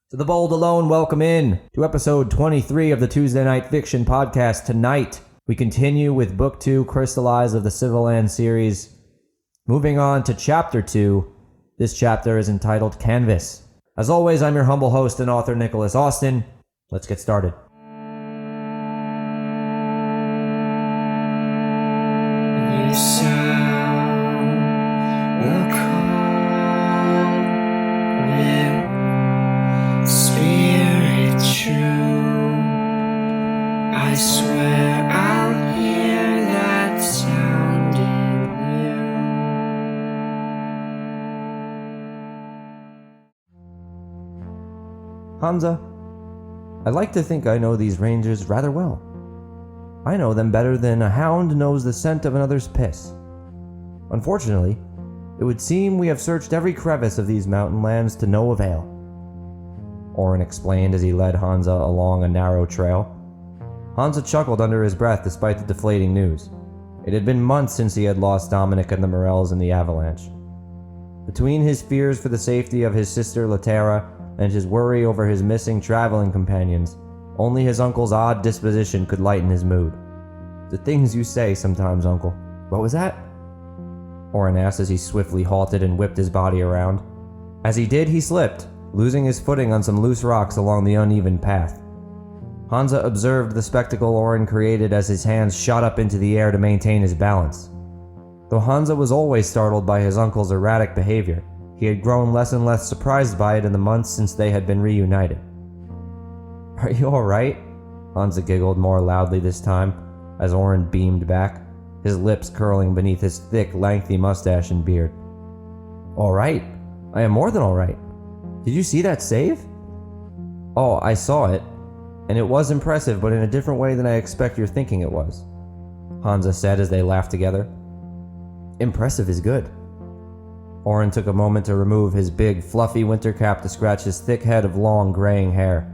To the bold alone, welcome in to episode 23 of the Tuesday Night Fiction Podcast. Tonight, we continue with Book 2, Crystallize of the Civilands series. Moving on to Chapter 2. This chapter is entitled Canvas. As always, I'm your humble host and author, Nicholas Austin. Let's get started. This sound will call with spirit true. I swear I'll hear that sound in you. Hanzah, I like to think I know these rangers rather well. I know them better than a hound knows the scent of another's piss. Unfortunately, it would seem we have searched every crevice of these mountainlands to no avail. Oren explained as he led Hanzah along a narrow trail. Hanzah chuckled under his breath despite the deflating news. It had been months since he had lost Dominic and the Morrells in the avalanche. Between his fears for the safety of his sister Latera and his worry over his missing traveling companions, only his uncle's odd disposition could lighten his mood. The things you say sometimes, Uncle. What was that? Oren asked as he swiftly halted and whipped his body around. As he did, he slipped, losing his footing on some loose rocks along the uneven path. Hanzah observed the spectacle Oren created as his hands shot up into the air to maintain his balance. Though Hanzah was always startled by his uncle's erratic behavior, he had grown less and less surprised by it in the months since they had been reunited. Are you alright? Hanzah giggled more loudly this time, as Oren beamed back, his lips curling beneath his thick, lengthy mustache and beard. Alright? I am more than alright. Did you see that save? Oh, I saw it, and it was impressive, but in a different way than I expect you're thinking it was, Hanzah said as they laughed together. Impressive is good. Oren took a moment to remove his big, fluffy winter cap to scratch his thick head of long, graying hair.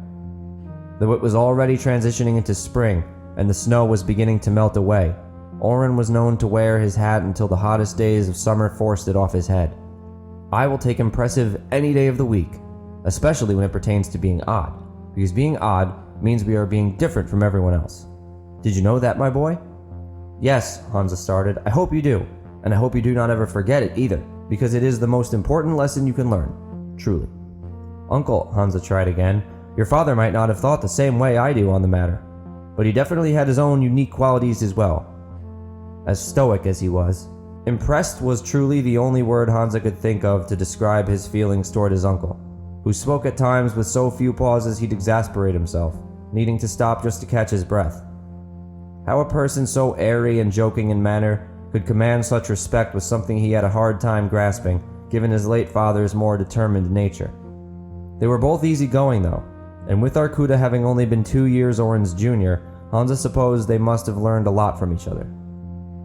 Though it was already transitioning into spring, and the snow was beginning to melt away, Oren was known to wear his hat until the hottest days of summer forced it off his head. I will take impressive any day of the week, especially when it pertains to being odd, because being odd means we are being different from everyone else. Did you know that, my boy? Yes, Hanzah started. I hope you do, and I hope you do not ever forget it either, because it is the most important lesson you can learn, truly. Uncle, Hanzah tried again, your father might not have thought the same way I do on the matter, but he definitely had his own unique qualities as well. As stoic as he was, impressed was truly the only word Hanzah could think of to describe his feelings toward his uncle, who spoke at times with so few pauses he'd exasperate himself, needing to stop just to catch his breath. How a person so airy and joking in manner could command such respect was something he had a hard time grasping, given his late father's more determined nature. They were both easygoing though, and with Arkuda having only been 2 years Oren's junior, Hanzah supposed they must have learned a lot from each other.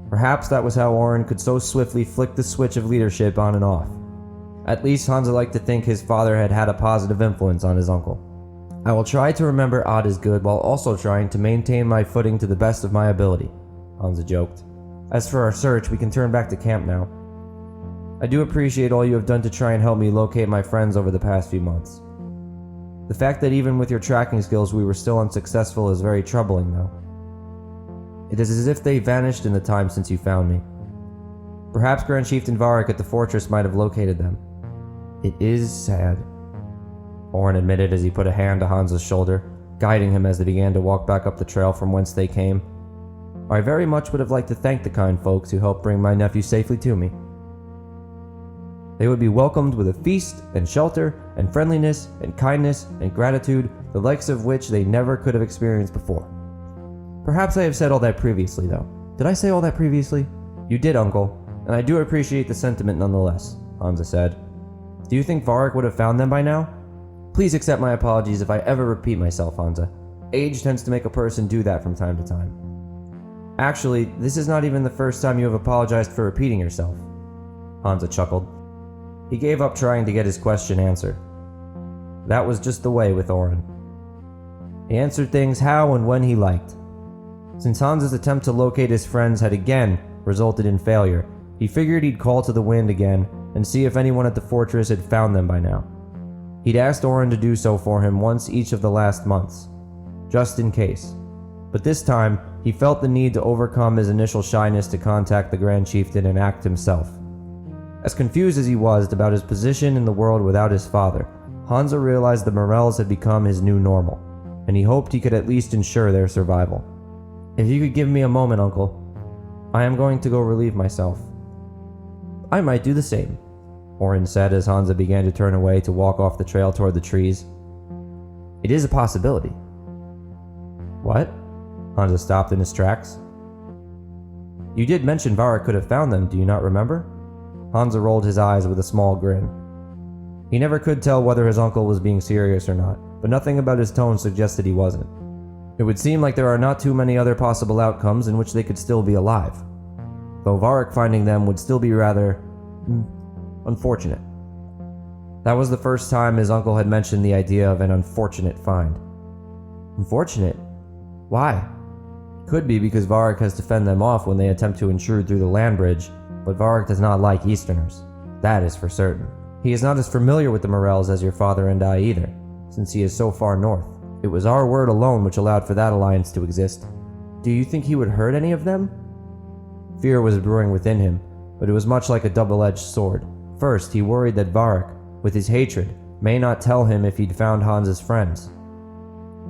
Perhaps that was how Oren could so swiftly flick the switch of leadership on and off. At least Hanzah liked to think his father had had a positive influence on his uncle. I will try to remember odd is good while also trying to maintain my footing to the best of my ability, Hanzah joked. As for our search, we can turn back to camp now. I do appreciate all you have done to try and help me locate my friends over the past few months. The fact that even with your tracking skills we were still unsuccessful is very troubling, though. It is as if they vanished in the time since you found me. Perhaps Grand Chieftain Varric at the fortress might have located them. It is sad, Oren admitted as he put a hand to Hanzah's shoulder, guiding him as they began to walk back up the trail from whence they came. I very much would have liked to thank the kind folks who helped bring my nephew safely to me. They would be welcomed with a feast and shelter and friendliness and kindness and gratitude, the likes of which they never could have experienced before. Perhaps I have said all that previously, though. Did I say all that previously? You did, Uncle, and I do appreciate the sentiment nonetheless, Hanzah said. Do you think Varric would have found them by now? Please accept my apologies if I ever repeat myself, Hanzah. Age tends to make a person do that from time to time. Actually, this is not even the first time you have apologized for repeating yourself, Hanzah chuckled. He gave up trying to get his question answered. That was just the way with Oren. He answered things how and when he liked. Since Hanzah's attempt to locate his friends had again resulted in failure, he figured he'd call to the wind again and see if anyone at the fortress had found them by now. He'd asked Oren to do so for him once each of the last months, just in case. But this time, he felt the need to overcome his initial shyness to contact the Grand Chieftain and act himself. As confused as he was about his position in the world without his father, Hanzah realized the Morrells had become his new normal, and he hoped he could at least ensure their survival. "If you could give me a moment, Uncle. I am going to go relieve myself." "I might do the same," Oren said as Hanzah began to turn away to walk off the trail toward the trees. "It is a possibility." "What?" Hanzah stopped in his tracks. "You did mention Varric could have found them, do you not remember?" Hanzah rolled his eyes with a small grin. He never could tell whether his uncle was being serious or not, but nothing about his tone suggested he wasn't. It would seem like there are not too many other possible outcomes in which they could still be alive, though Varric finding them would still be rather unfortunate. That was the first time his uncle had mentioned the idea of an unfortunate find. Unfortunate? Why? Could be because Varric has to fend them off when they attempt to intrude through the land bridge, but Varric does not like Easterners. That is for certain. He is not as familiar with the Morrells as your father and I either, since he is so far north. It was our word alone which allowed for that alliance to exist. Do you think he would hurt any of them? Fear was brewing within him, but it was much like a double-edged sword. First, he worried that Varric, with his hatred, may not tell him if he'd found Hanzah's friends.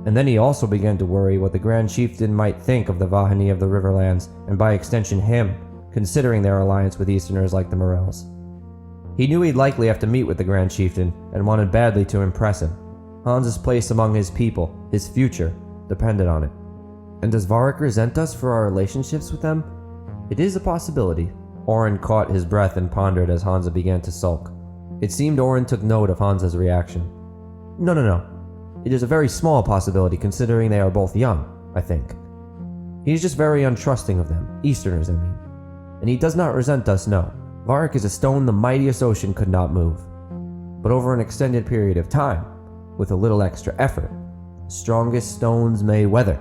And then he also began to worry what the Grand Chieftain might think of the Vahani of the Riverlands, and by extension him, considering their alliance with Easterners like the Morrells. He knew he'd likely have to meet with the Grand Chieftain, and wanted badly to impress him. Hanzah's place among his people, his future, depended on it. And does Varric resent us for our relationships with them? It is a possibility. Oren caught his breath and pondered as Hanzah began to sulk. It seemed Oren took note of Hanzah's reaction. No. It is a very small possibility considering they are both young, I think. He is just very untrusting of them, Easterners I mean. And he does not resent us, no. Varric is a stone the mightiest ocean could not move. But over an extended period of time, with a little extra effort, the strongest stones may weather.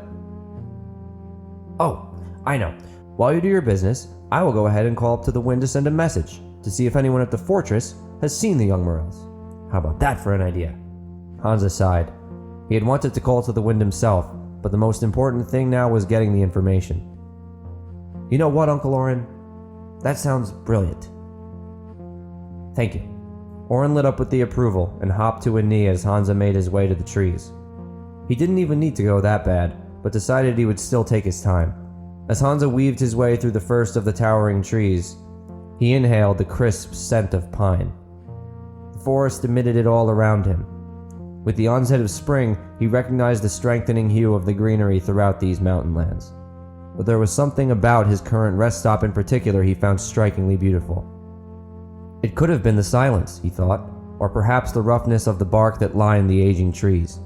Oh, I know. While you do your business, I will go ahead and call up to the wind to send a message to see if anyone at the fortress has seen the young Morrells. How about that for an idea? Hanzah sighed. He had wanted to call to the wind himself, but the most important thing now was getting the information. You know what, Uncle Oren? That sounds brilliant. Thank you. Oren lit up with the approval and hopped to a knee as Hanzah made his way to the trees. He didn't even need to go that bad, but decided he would still take his time. As Hanzah weaved his way through the first of the towering trees, he inhaled the crisp scent of pine. The forest emitted it all around him. With the onset of spring, he recognized the strengthening hue of the greenery throughout these mountainlands. But there was something about his current rest stop in particular he found strikingly beautiful. It could have been the silence, he thought, or perhaps the roughness of the bark that lined the aging trees.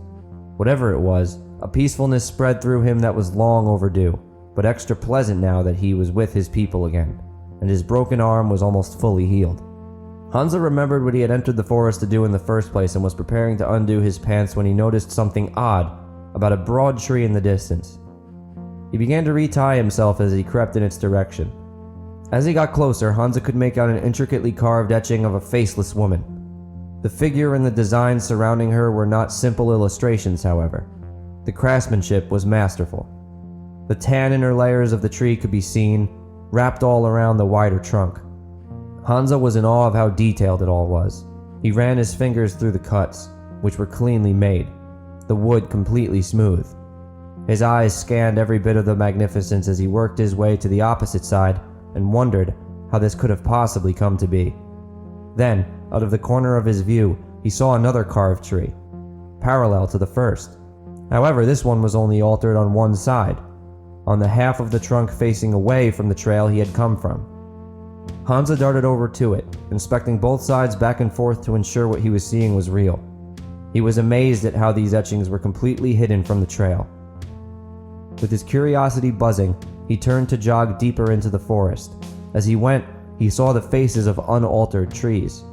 Whatever it was, a peacefulness spread through him that was long overdue, but extra pleasant now that he was with his people again, and his broken arm was almost fully healed. Hanzah remembered what he had entered the forest to do in the first place and was preparing to undo his pants when he noticed something odd about a broad tree in the distance. He began to retie himself as he crept in its direction. As he got closer, Hanzah could make out an intricately carved etching of a faceless woman. The figure and the designs surrounding her were not simple illustrations, however. The craftsmanship was masterful. The tan inner layers of the tree could be seen, wrapped all around the wider trunk. Hanzah was in awe of how detailed it all was. He ran his fingers through the cuts, which were cleanly made, the wood completely smooth. His eyes scanned every bit of the magnificence as he worked his way to the opposite side and wondered how this could have possibly come to be. Then, out of the corner of his view, he saw another carved tree, parallel to the first. However, this one was only altered on one side, on the half of the trunk facing away from the trail he had come from. Hanzah darted over to it, inspecting both sides back and forth to ensure what he was seeing was real. He was amazed at how these etchings were completely hidden from the trail. With his curiosity buzzing, he turned to jog deeper into the forest. As he went, he saw the faces of unaltered trees.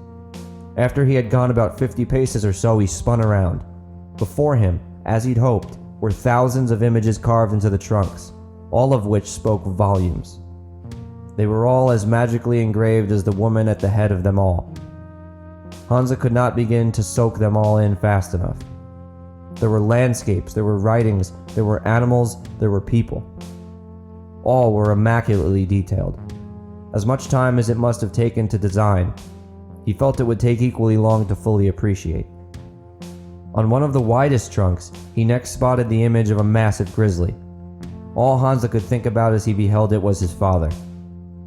After he had gone about 50 paces or so, he spun around. Before him, as he'd hoped, were thousands of images carved into the trunks, all of which spoke volumes. They were all as magically engraved as the woman at the head of them all. Hanzah could not begin to soak them all in fast enough. There were landscapes, there were writings, there were animals, there were people. All were immaculately detailed. As much time as it must have taken to design, he felt it would take equally long to fully appreciate. On one of the widest trunks, he next spotted the image of a massive grizzly. All Hanzah could think about as he beheld it was his father.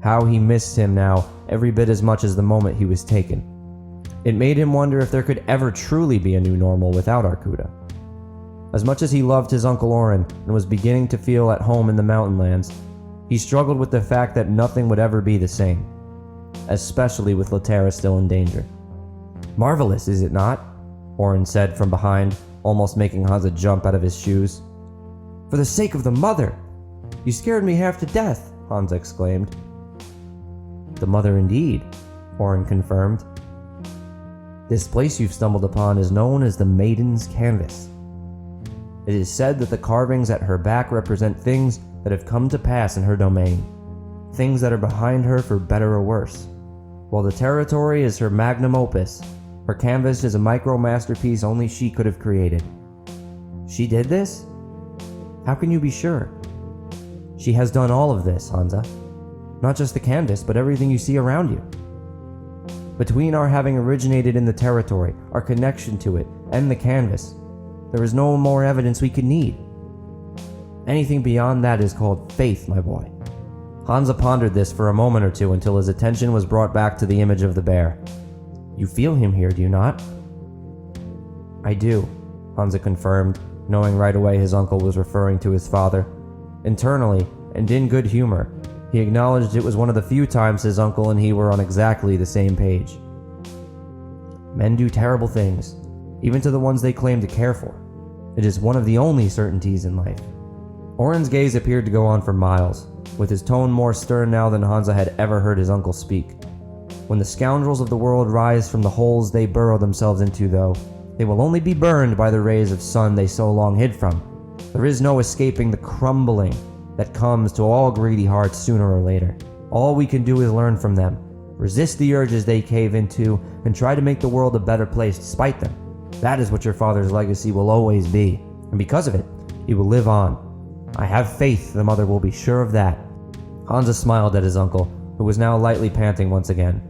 How he missed him now, every bit as much as the moment he was taken. It made him wonder if there could ever truly be a new normal without Arcuda. As much as he loved his Uncle Oren and was beginning to feel at home in the Mountainlands, he struggled with the fact that nothing would ever be the same, especially with Laterra still in danger. "Marvelous, is it not?" Oren said from behind, almost making Hanzah jump out of his shoes. "For the sake of the mother! You scared me half to death," Hanzah exclaimed. "The mother indeed," Oren confirmed. "This place you've stumbled upon is known as the Maiden's Canvas. It is said that the carvings at her back represent things that have come to pass in her domain, things that are behind her for better or worse. While the territory is her magnum opus, her canvas is a micro-masterpiece only she could have created." "She did this? How can you be sure?" "She has done all of this, Hanzah. Not just the canvas, but everything you see around you. Between our having originated in the territory, our connection to it, and the canvas, there is no more evidence we could need. Anything beyond that is called faith, my boy." Hanzah pondered this for a moment or two until his attention was brought back to the image of the bear. "You feel him here, do you not?" "I do," Hanzah confirmed, knowing right away his uncle was referring to his father. Internally, and in good humor, he acknowledged it was one of the few times his uncle and he were on exactly the same page. Men do terrible things, even to the ones they claim to care for. It is one of the only certainties in life. Oren's gaze appeared to go on for miles, with his tone more stern now than Hanzah had ever heard his uncle speak. "When the scoundrels of the world rise from the holes they burrow themselves into, though, they will only be burned by the rays of sun they so long hid from. There is no escaping the crumbling that comes to all greedy hearts sooner or later. All we can do is learn from them, resist the urges they cave into, and try to make the world a better place despite them. That is what your father's legacy will always be, and because of it, he will live on. I have faith the mother will be sure of that." Hanzah smiled at his uncle, who was now lightly panting once again.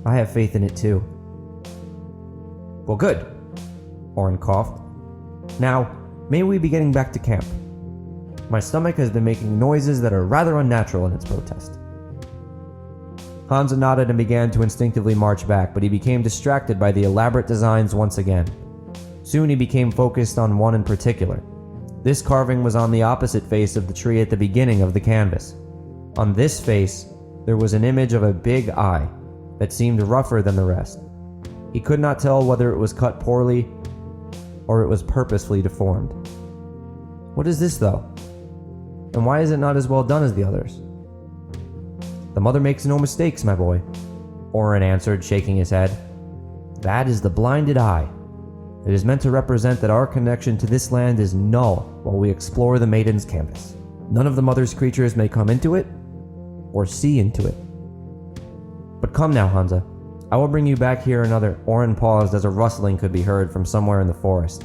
"I have faith in it too." "Well, good," Oren coughed. "Now, may we be getting back to camp? My stomach has been making noises that are rather unnatural in its protest." Hanzah nodded and began to instinctively march back, but he became distracted by the elaborate designs once again. Soon he became focused on one in particular. This carving was on the opposite face of the tree at the beginning of the canvas. On this face, there was an image of a big eye that seemed rougher than the rest. He could not tell whether it was cut poorly or it was purposefully deformed. "What is this, though? And why is it not as well done as the others?" "The mother makes no mistakes, my boy," Oren answered, shaking his head. "That is the blinded eye. It is meant to represent that our connection to this land is null while we explore the Maiden's Canvas. None of the mother's creatures may come into it or see into it. But come now, Hanzah. I will bring you back here another." Oren paused as a rustling could be heard from somewhere in the forest.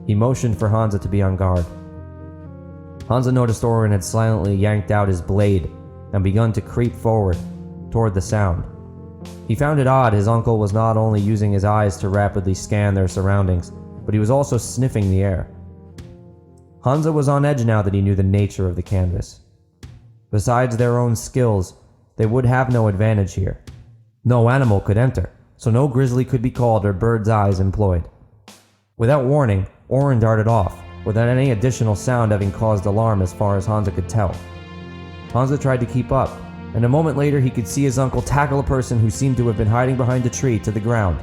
He motioned for Hanzah to be on guard. Hanzah noticed Oren had silently yanked out his blade and begun to creep forward toward the sound. He found it odd his uncle was not only using his eyes to rapidly scan their surroundings, but he was also sniffing the air. Hanzah was on edge now that he knew the nature of the canvas. Besides their own skills, they would have no advantage here. No animal could enter, so no grizzly could be called or bird's eyes employed. Without warning, Oren darted off, without any additional sound having caused alarm as far as Hanzah could tell. Hanzah tried to keep up, and a moment later he could see his uncle tackle a person who seemed to have been hiding behind a tree to the ground.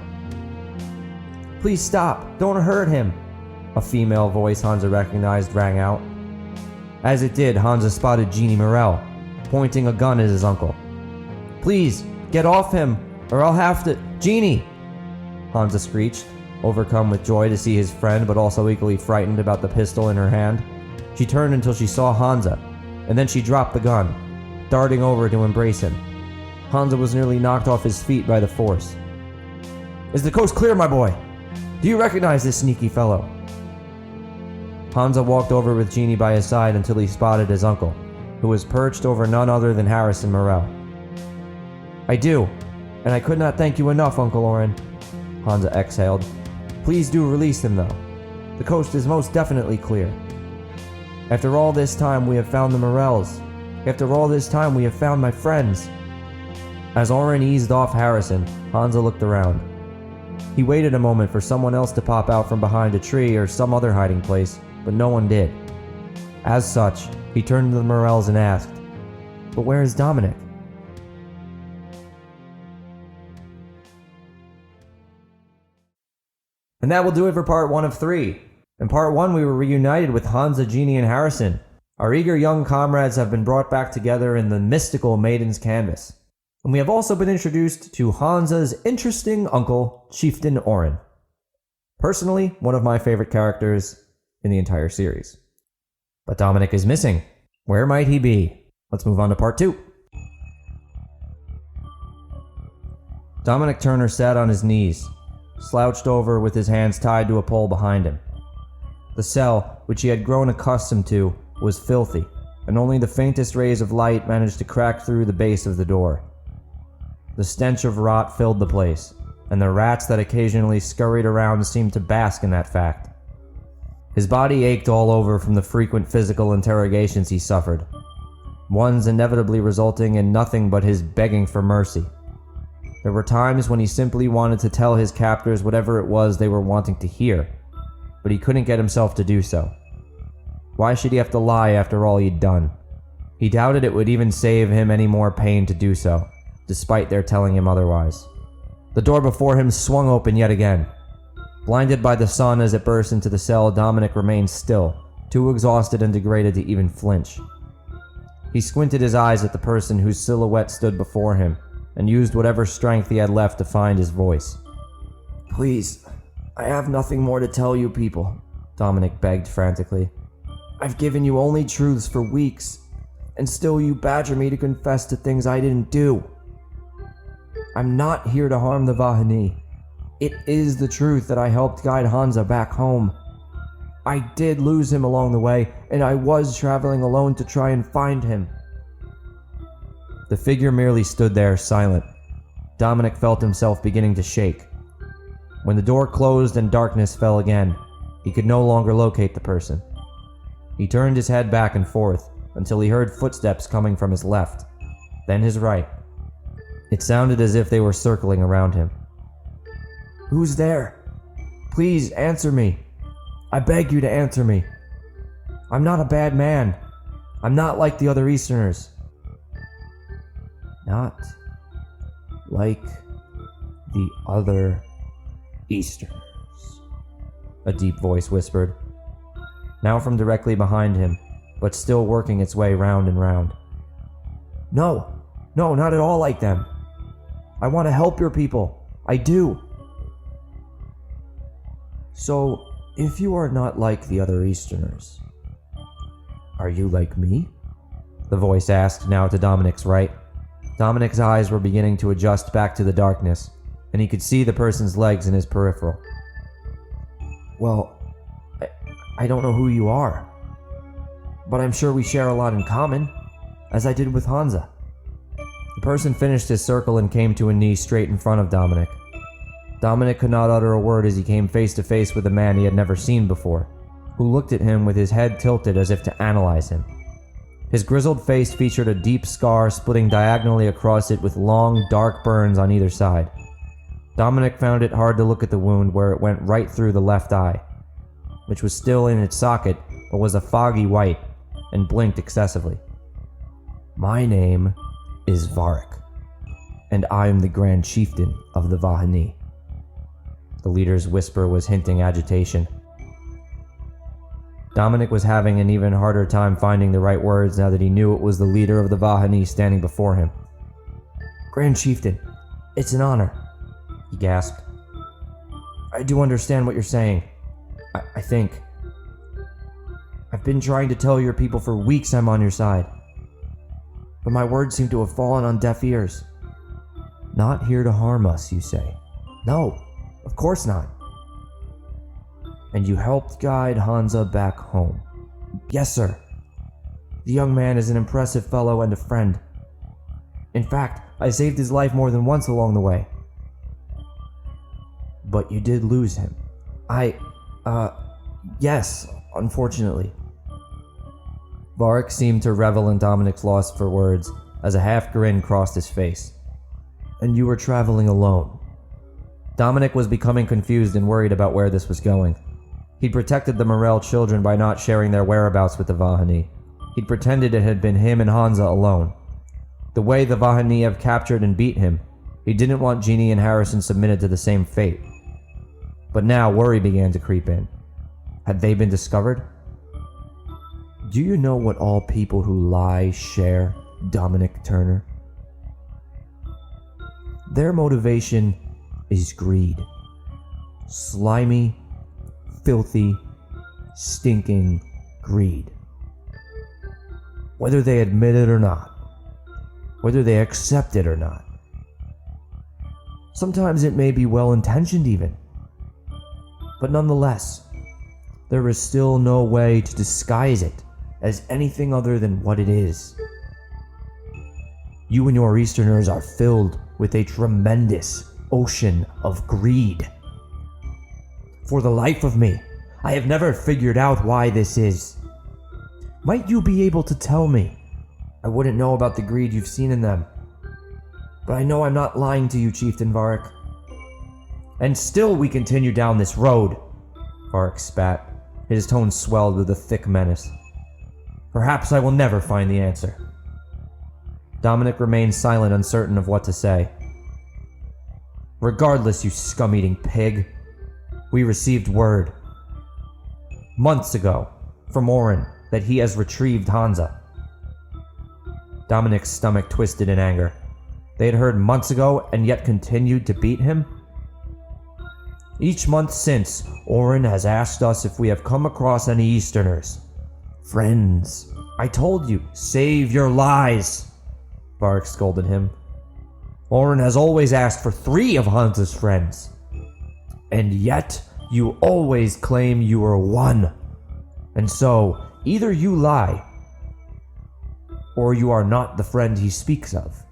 "Please stop! Don't hurt him!" a female voice Hanzah recognized rang out. As it did, Hanzah spotted Jeannie Morrell, pointing a gun at his uncle. "Please, get off him, or I'll have to—" "Jeannie!" Hanzah screeched, overcome with joy to see his friend but also equally frightened about the pistol in her hand. She turned until she saw Hanzah, and then she dropped the gun, darting over to embrace him. Hanzah was nearly knocked off his feet by the force. Is the coast clear, my boy? Do you recognize this sneaky fellow? Hanzah walked over with Genie by his side until he spotted his uncle, who was perched over none other than Harrison Morrell. I do, and I could not thank you enough, Uncle Oren. Hanzah exhaled. Please do release him, though. The coast is most definitely clear. After all this time, we have found the Morrells. After all this time, we have found my friends. As Oren eased off Harrison, Hanzah looked around. He waited a moment for someone else to pop out from behind a tree or some other hiding place, but no one did. As such, he turned to the Morrells and asked, "But where is Dominic?" And that will do it for part 1 of 3. In part 1, we were reunited with Hanzah, Genie, and Harrison. Our eager young comrades have been brought back together in the mystical Maiden's Canvas. And we have also been introduced to Hanzah's interesting uncle, Chieftain Oren. Personally, one of my favorite characters in the entire series. But Dominic is missing. Where might he be? Let's move on to part 2. Dominic Turner sat on his knees, slouched over with his hands tied to a pole behind him. The cell, which he had grown accustomed to, was filthy, and only the faintest rays of light managed to crack through the base of the door. The stench of rot filled the place, and the rats that occasionally scurried around seemed to bask in that fact. His body ached all over from the frequent physical interrogations he suffered, ones inevitably resulting in nothing but his begging for mercy. There were times when he simply wanted to tell his captors whatever it was they were wanting to hear, but he couldn't get himself to do so. Why should he have to lie after all he'd done? He doubted it would even save him any more pain to do so, despite their telling him otherwise. The door before him swung open yet again. Blinded by the sun as it burst into the cell, Dominic remained still, too exhausted and degraded to even flinch. He squinted his eyes at the person whose silhouette stood before him, and used whatever strength he had left to find his voice. "Please, I have nothing more to tell you people," Dominic begged frantically. "I've given you only truths for weeks, and still you badger me to confess to things I didn't do. I'm not here to harm the Vahani. It is the truth that I helped guide Hanzah back home. I did lose him along the way, and I was traveling alone to try and find him." The figure merely stood there, silent. Dominic felt himself beginning to shake. When the door closed and darkness fell again, he could no longer locate the person. He turned his head back and forth until he heard footsteps coming from his left, then his right. It sounded as if they were circling around him. "Who's there? Please answer me. I beg you to answer me. I'm not a bad man. I'm not like the other Easterners." "Not like the other Easterners," a deep voice whispered, now from directly behind him, but still working its way round and round. No, not at all like them. I want to help your people. I do." "So, if you are not like the other Easterners, are you like me?" the voice asked, now to Dominic's right. Dominic's eyes were beginning to adjust back to the darkness, and he could see the person's legs in his peripheral. "Well, I don't know who you are, but I'm sure we share a lot in common, as I did with Hanzah." The person finished his circle and came to a knee straight in front of Dominic. Dominic could not utter a word as he came face to face with a man he had never seen before, who looked at him with his head tilted as if to analyze him. His grizzled face featured a deep scar splitting diagonally across it with long, dark burns on either side. Dominic found it hard to look at the wound where it went right through the left eye, which was still in its socket but was a foggy white and blinked excessively. "My name is Varric, and I am the Grand Chieftain of the Vahani." The leader's whisper was hinting agitation. Dominic was having an even harder time finding the right words now that he knew it was the leader of the Vahani standing before him. "Grand Chieftain, it's an honor," he gasped. "I do understand what you're saying. I think. I've been trying to tell your people for weeks I'm on your side, but my words seem to have fallen on deaf ears. Not here to harm us, you say? No, Of course not. And you helped guide Hanzah back home. Yes, sir. The young man is an impressive fellow and a friend. In fact, I saved his life more than once along the way. But you did lose him. Yes, unfortunately. Varric seemed to revel in Dominic's loss for words as a half grin crossed his face. And you were traveling alone. Dominic was becoming confused and worried about where this was going. He'd protected the Morrell children by not sharing their whereabouts with the Vahani. He'd pretended it had been him and Hanzah alone. The way the Vahani have captured and beat him, he didn't want Jeannie and Harrison submitted to the same fate. But now worry began to creep in. Had they been discovered? Do you know what all people who lie share, Dominic Turner? Their motivation is greed. Slimy, filthy, stinking greed. Whether they admit it or not. Whether they accept it or not. Sometimes it may be well-intentioned even. But nonetheless, there is still no way to disguise it as anything other than what it is. You and your Easterners are filled with a tremendous ocean of greed. For the life of me, I have never figured out why this is. Might you be able to tell me? I wouldn't know about the greed you've seen in them. But I know I'm not lying to you, Chieftain Varric. And still we continue down this road, Varric spat. His tone swelled with a thick menace. Perhaps I will never find the answer. Dominic remained silent, uncertain of what to say. Regardless, you scum-eating pig, we received word months ago from Oren that he has retrieved Hanzah. Dominic's stomach twisted in anger. They had heard months ago and yet continued to beat him? Each month since, Oren has asked us if we have come across any Easterners. Friends. I told you, save your lies, Varric scolded him. Oren has always asked for 3 of Hanzah's friends. And yet, you always claim you are one. And so, either you lie, or you are not the friend he speaks of.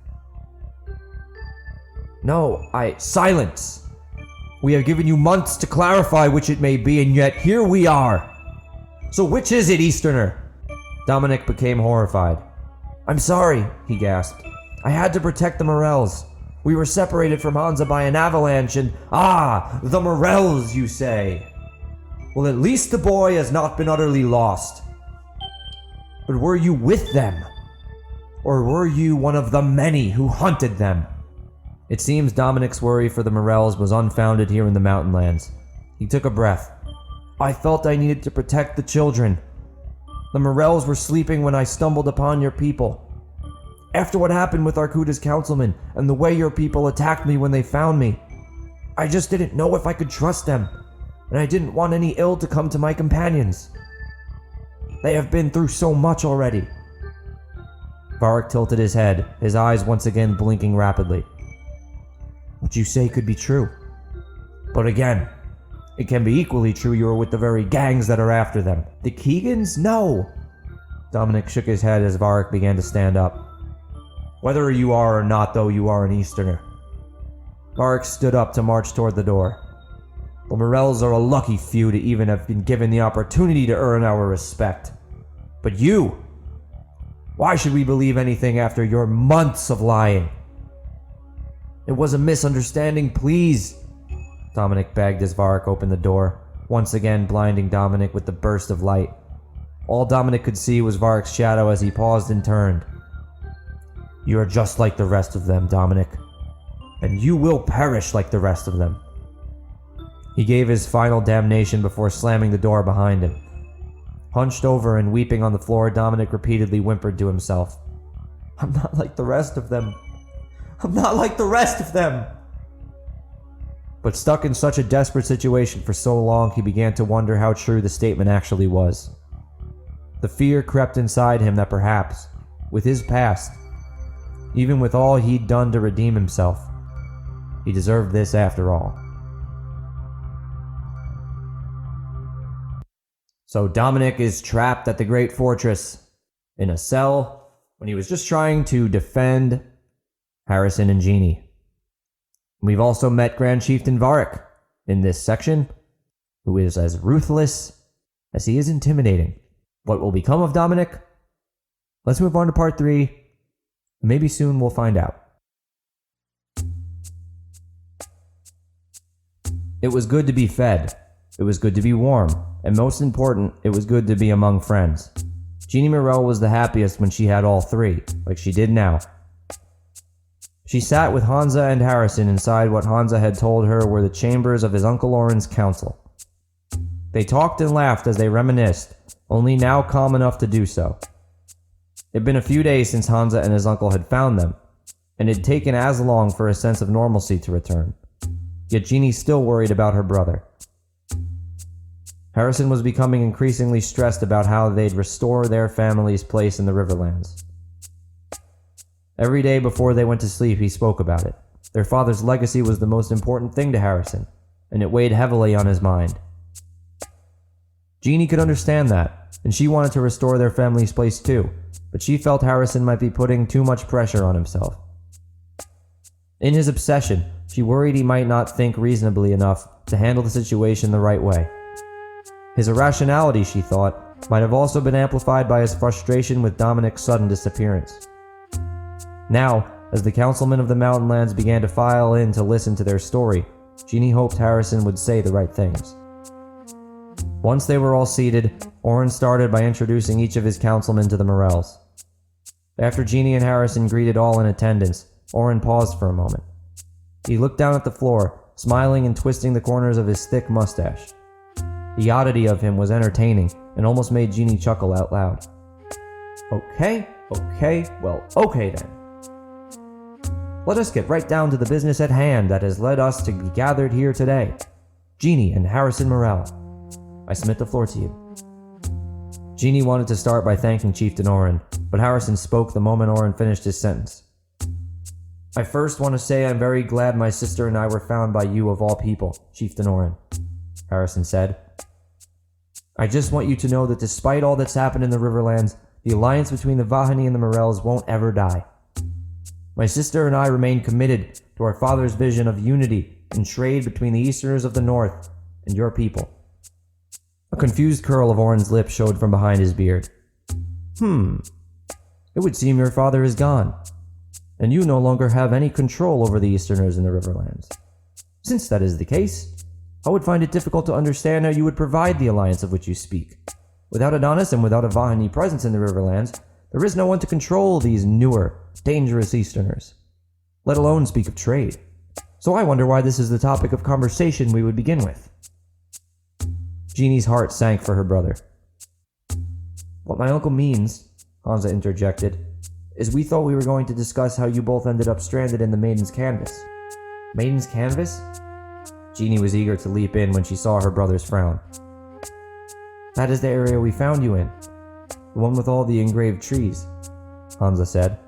No, silence! We have given you months to clarify which it may be, and yet here we are. So which is it, Easterner? Dominic became horrified. I'm sorry, he gasped. I had to protect the Morrells. We were separated from Hanzah by an avalanche and... Ah, the Morrells, you say? Well, at least the boy has not been utterly lost. But were you with them? Or were you one of the many who hunted them? It seems Dominic's worry for the Morrells was unfounded here in the Mountainlands. He took a breath. I felt I needed to protect the children. The Morrells were sleeping when I stumbled upon your people. After what happened with Arcuta's councilman and the way your people attacked me when they found me, I just didn't know if I could trust them, and I didn't want any ill to come to my companions. They have been through so much already. Varric tilted his head, his eyes once again blinking rapidly. What you say could be true. But again, it can be equally true you are with the very gangs that are after them. The Keegans? No! Dominic shook his head as Varric began to stand up. Whether you are or not, though, you are an Easterner. Varric stood up to march toward the door. The Morrells are a lucky few to even have been given the opportunity to earn our respect. But you! Why should we believe anything after your months of lying? It was a misunderstanding, please, Dominic begged as Varric opened the door, once again blinding Dominic with the burst of light. All Dominic could see was Varric's shadow as he paused and turned. You are just like the rest of them, Dominic, and you will perish like the rest of them. He gave his final damnation before slamming the door behind him. Hunched over and weeping on the floor, Dominic repeatedly whimpered to himself. I'm not like the rest of them. I'm not like the rest of them! But stuck in such a desperate situation for so long, he began to wonder how true the statement actually was. The fear crept inside him that perhaps, with his past, even with all he'd done to redeem himself, he deserved this after all. So Dominic is trapped at the Great Fortress in a cell when he was just trying to defend Harrison and Jeannie. We've also met Grand Chieftain Varric in this section, who is as ruthless as he is intimidating. What will become of Dominic? Let's move on to part 3. Maybe soon we'll find out. It was good to be fed. It was good to be warm. And most important, it was good to be among friends. Jeannie Morrell was the happiest when she had all 3, like she did now. She sat with Hanzah and Harrison inside what Hanzah had told her were the chambers of his Uncle Oren's council. They talked and laughed as they reminisced, only now calm enough to do so. It had been a few days since Hanzah and his uncle had found them, and it had taken as long for a sense of normalcy to return. Yet Jeannie still worried about her brother. Harrison was becoming increasingly stressed about how they'd restore their family's place in the Riverlands. Every day before they went to sleep, he spoke about it. Their father's legacy was the most important thing to Harrison, and it weighed heavily on his mind. Jeannie could understand that, and she wanted to restore their family's place too, but she felt Harrison might be putting too much pressure on himself. In his obsession, she worried he might not think reasonably enough to handle the situation the right way. His irrationality, she thought, might have also been amplified by his frustration with Dominic's sudden disappearance. Now, as the councilmen of the Mountainlands began to file in to listen to their story, Jeannie hoped Harrison would say the right things. Once they were all seated, Oren started by introducing each of his councilmen to the Morrells. After Jeannie and Harrison greeted all in attendance, Oren paused for a moment. He looked down at the floor, smiling and twisting the corners of his thick mustache. The oddity of him was entertaining and almost made Jeannie chuckle out loud. Okay then. Let us get right down to the business at hand that has led us to be gathered here today. Jeannie and Harrison Morrell, I submit the floor to you. Jeannie wanted to start by thanking Chieftain Oren, but Harrison spoke the moment Oren finished his sentence. I first want to say I'm very glad my sister and I were found by you of all people, Chieftain Oren, Harrison said. I just want you to know that despite all that's happened in the Riverlands, the alliance between the Vahani and the Morrells won't ever die. My sister and I remain committed to our father's vision of unity and trade between the Easterners of the North and your people. A confused curl of Oren's lip showed from behind his beard. It would seem your father is gone, and you no longer have any control over the Easterners in the Riverlands. Since that is the case, I would find it difficult to understand how you would provide the alliance of which you speak. Without Adonis and without a Vahani presence in the Riverlands, there is no one to control these newer, dangerous Easterners, let alone speak of trade. So I wonder why this is the topic of conversation we would begin with. Jeannie's heart sank for her brother. What my uncle means, Hanzah interjected, is we thought we were going to discuss how you both ended up stranded in the Maiden's Canvas. Maiden's Canvas? Jeannie was eager to leap in when she saw her brother's frown. That is the area we found you in. The one with all the engraved trees, Hanzah said.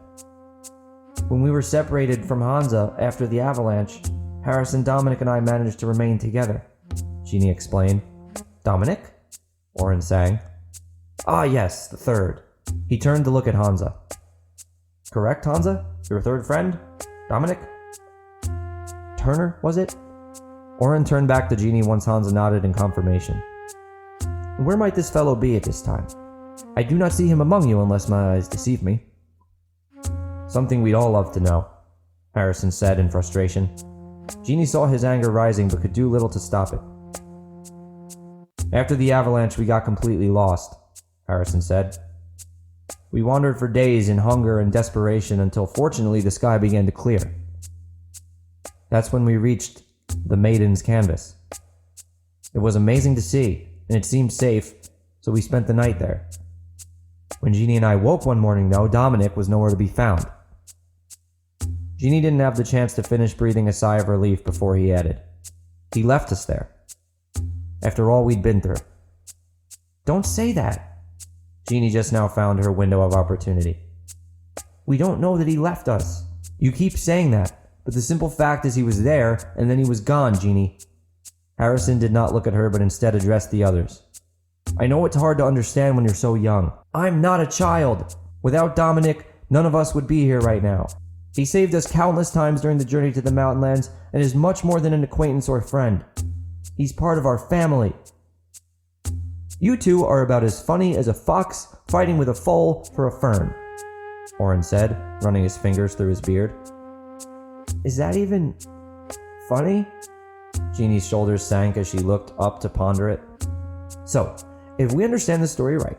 When we were separated from Hanzah after the avalanche, Harrison, Dominic, and I managed to remain together, Jeannie explained. Dominic? Oren sang. Ah yes, the third. He turned to look at Hanzah. Correct, Hanzah? Your third friend? Dominic? Turner, was it? Oren turned back to Jeannie once Hanzah nodded in confirmation. Where might this fellow be at this time? I do not see him among you unless my eyes deceive me. Something we'd all love to know, Harrison said in frustration. Jeannie saw his anger rising but could do little to stop it. After the avalanche, we got completely lost, Harrison said. We wandered for days in hunger and desperation until fortunately the sky began to clear. That's when we reached the Maiden's Canvas. It was amazing to see, and it seemed safe, so we spent the night there. When Jeannie and I woke one morning, though, Dominic was nowhere to be found. Jeannie didn't have the chance to finish breathing a sigh of relief before he added, he left us there. After all we'd been through. Don't say that. Jeannie just now found her window of opportunity. We don't know that he left us. You keep saying that, but the simple fact is he was there, and then he was gone, Jeannie. Harrison did not look at her, but instead addressed the others. I know it's hard to understand when you're so young. I'm not a child. Without Dominic, none of us would be here right now. He saved us countless times during the journey to the Mountainlands and is much more than an acquaintance or friend. He's part of our family. You two are about as funny as a fox fighting with a foal for a fern, Orin said, running his fingers through his beard. Is that even funny? Jeannie's shoulders sank as she looked up to ponder it. So, if we understand the story right,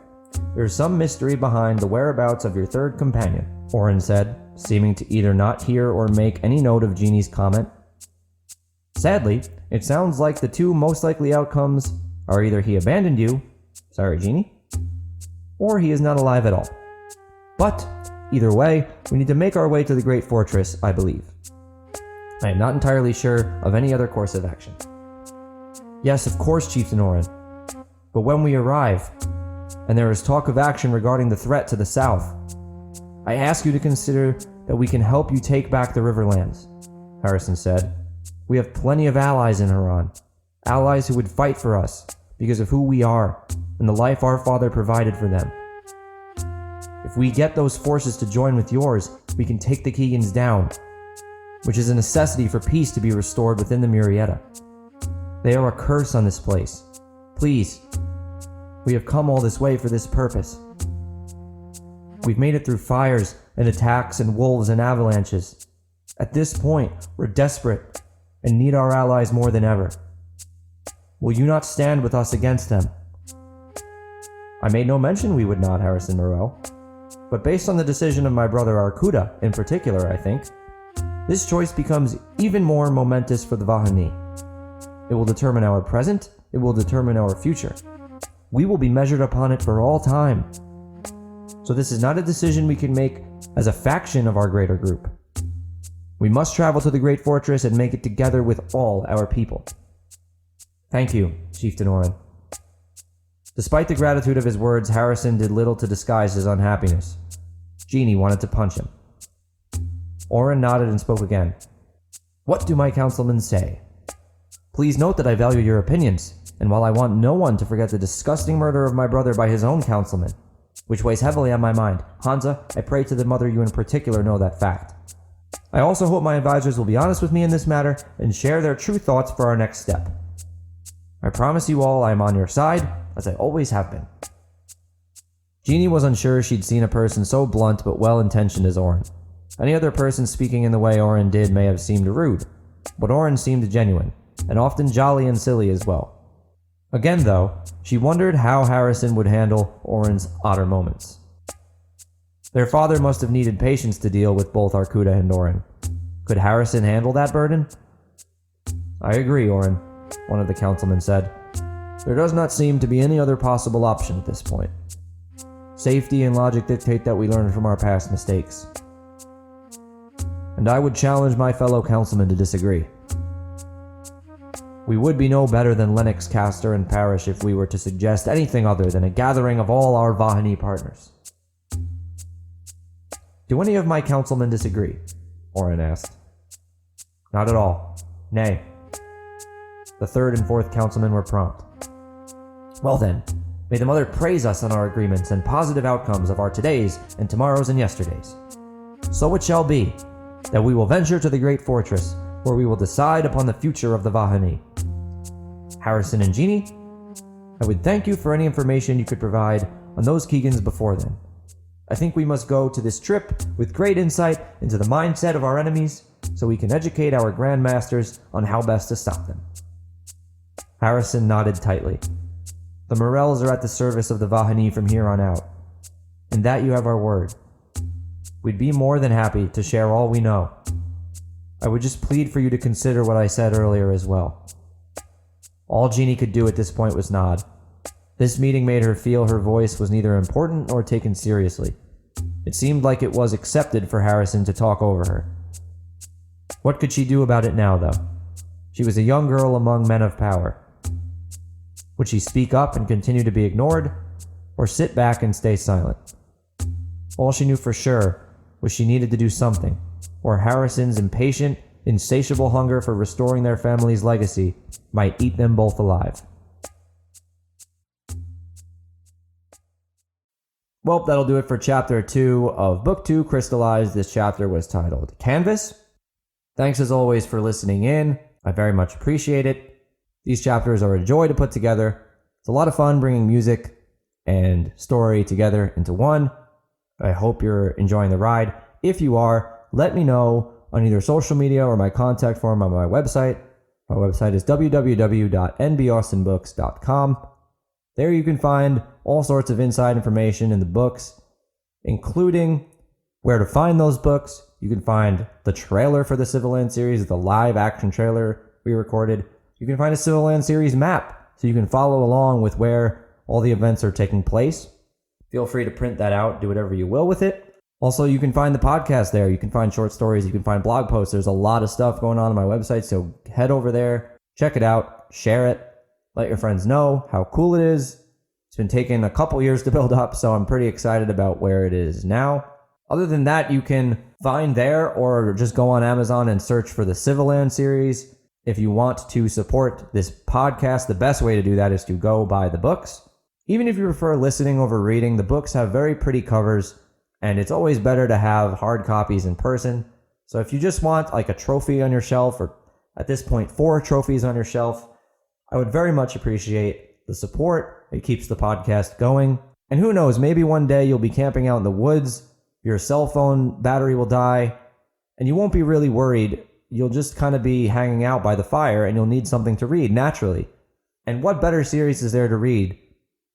there's some mystery behind the whereabouts of your third companion, Orin said, seeming to either not hear or make any note of Jeannie's comment. Sadly, it sounds like the two most likely outcomes are either he abandoned you, sorry Jeannie, or he is not alive at all. But, either way, we need to make our way to the Great Fortress, I believe. I am not entirely sure of any other course of action. Yes, of course, Chieftain Orin. But when we arrive, and there is talk of action regarding the threat to the south, I ask you to consider that we can help you take back the Riverlands, Harrison said. We have plenty of allies in Haran, allies who would fight for us because of who we are and the life our father provided for them. If we get those forces to join with yours, we can take the Keegans down, which is a necessity for peace to be restored within the Murrieta. They are a curse on this place. Please, we have come all this way for this purpose. We've made it through fires and attacks and wolves and avalanches. At this point, we're desperate and need our allies more than ever. Will you not stand with us against them? I made no mention we would not, Harrison Morrell. But based on the decision of my brother Arkuda in particular, I think, this choice becomes even more momentous for the Vahani. It will determine our present, it will determine our future. We will be measured upon it for all time. So this is not a decision we can make as a faction of our greater group. We must travel to the Great Fortress and make it together with all our people. Thank you, Chieftain Orin. Despite the gratitude of his words, Harrison did little to disguise his unhappiness. Jeannie wanted to punch him. Orin nodded and spoke again. What do my councilmen say? Please note that I value your opinions, and while I want no one to forget the disgusting murder of my brother by his own councilman, which weighs heavily on my mind, Hanzah, I pray to the mother you in particular know that fact. I also hope my advisors will be honest with me in this matter and share their true thoughts for our next step. I promise you all I am on your side, as I always have been. Jeannie was unsure she'd seen a person so blunt but well-intentioned as Orin. Any other person speaking in the way Orin did may have seemed rude, but Orin seemed genuine, and often jolly and silly as well. Again, though, she wondered how Harrison would handle Orin's odder moments. Their father must have needed patience to deal with both Arkuda and Orin. Could Harrison handle that burden? I agree, Orin, one of the councilmen said. There does not seem to be any other possible option at this point. Safety and logic dictate that we learn from our past mistakes. And I would challenge my fellow councilmen to disagree. We would be no better than Lennox, Castor, and Parrish if we were to suggest anything other than a gathering of all our Vahani partners. Do any of my councilmen disagree? Orin asked. Not at all. Nay. The third and fourth councilmen were prompt. Well then, may the Mother praise us on our agreements and positive outcomes of our todays and tomorrows and yesterdays. So it shall be, that we will venture to the Great Fortress, where we will decide upon the future of the Vahani. Harrison and Jeannie, I would thank you for any information you could provide on those Keegans before then. I think we must go to this trip with great insight into the mindset of our enemies, so we can educate our Grand Masters on how best to stop them. Harrison nodded tightly. The Morrells are at the service of the Vahani from here on out, and that you have our word. We'd be more than happy to share all we know. I would just plead for you to consider what I said earlier as well. All Jeannie could do at this point was nod. This meeting made her feel her voice was neither important nor taken seriously. It seemed like it was accepted for Harrison to talk over her. What could she do about it now, though? She was a young girl among men of power. Would she speak up and continue to be ignored, or sit back and stay silent? All she knew for sure was she needed to do something, or Harrison's impatient, insatiable hunger for restoring their family's legacy might eat them both alive. Well, that'll do it for chapter 2 of book 2, Crystallized. This chapter was titled Canvas. Thanks as always for listening in. I very much appreciate it. These chapters are a joy to put together. It's a lot of fun bringing music and story together into one. I hope you're enjoying the ride. If you are, let me know on either social media or my contact form on my website. My website is www.nbaustinbooks.com. There you can find all sorts of inside information in the books, including where to find those books. You can find the trailer for the Civilands series, the live action trailer we recorded. You can find a Civilands series map so you can follow along with where all the events are taking place. Feel free to print that out, do whatever you will with it. Also, you can find the podcast there. You can find short stories. You can find blog posts. There's a lot of stuff going on my website, so head over there, check it out, share it. Let your friends know how cool it is. It's been taking a couple years to build up, so I'm pretty excited about where it is now. Other than that, you can find there or just go on Amazon and search for the Civilands series. If you want to support this podcast, the best way to do that is to go buy the books. Even if you prefer listening over reading, the books have very pretty covers, and it's always better to have hard copies in person. So if you just want like a trophy on your shelf, or at this point 4 trophies on your shelf, I would very much appreciate the support. It keeps the podcast going. And who knows, maybe one day you'll be camping out in the woods, your cell phone battery will die, and you won't be really worried. You'll just kind of be hanging out by the fire, and you'll need something to read naturally. And what better series is there to read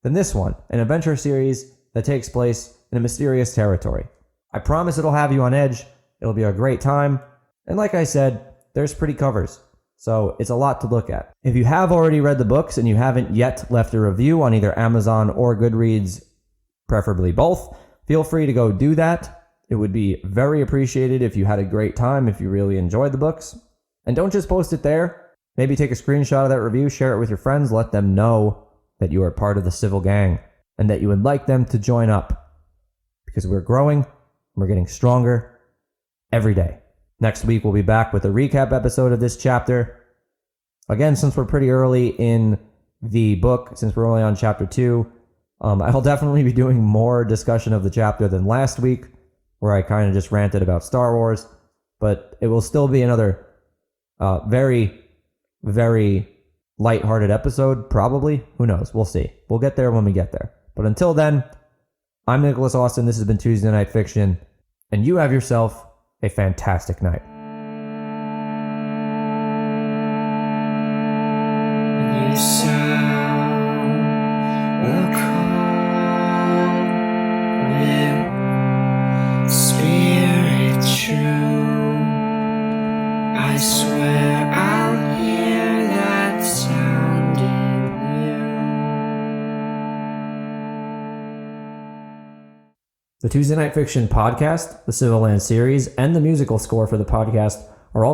than this one, an adventure series that takes place in a mysterious territory. I promise it'll have you on edge. It'll be a great time. And like I said, there's pretty covers. So it's a lot to look at. If you have already read the books and you haven't yet left a review on either Amazon or Goodreads, preferably both, feel free to go do that. It would be very appreciated if you had a great time, if you really enjoyed the books. And don't just post it there. Maybe take a screenshot of that review, share it with your friends, let them know that you are part of the Civil Gang and that you would like them to join up. Because we're growing, we're getting stronger every day. Next week, we'll be back with a recap episode of this chapter. Again, since we're pretty early in the book, since we're only on chapter 2, I'll definitely be doing more discussion of the chapter than last week, where I kind of just ranted about Star Wars. But it will still be another very, very lighthearted episode, probably. Who knows? We'll see. We'll get there when we get there. But until then, I'm Nicholas Austin. This has been Tuesday Night Fiction, and you have yourself a fantastic night. You sound the call with spirit true. I swear I'll hear that sound in you. The Tuesday Night Fiction podcast, the Civilands series, and the musical score for the podcast are all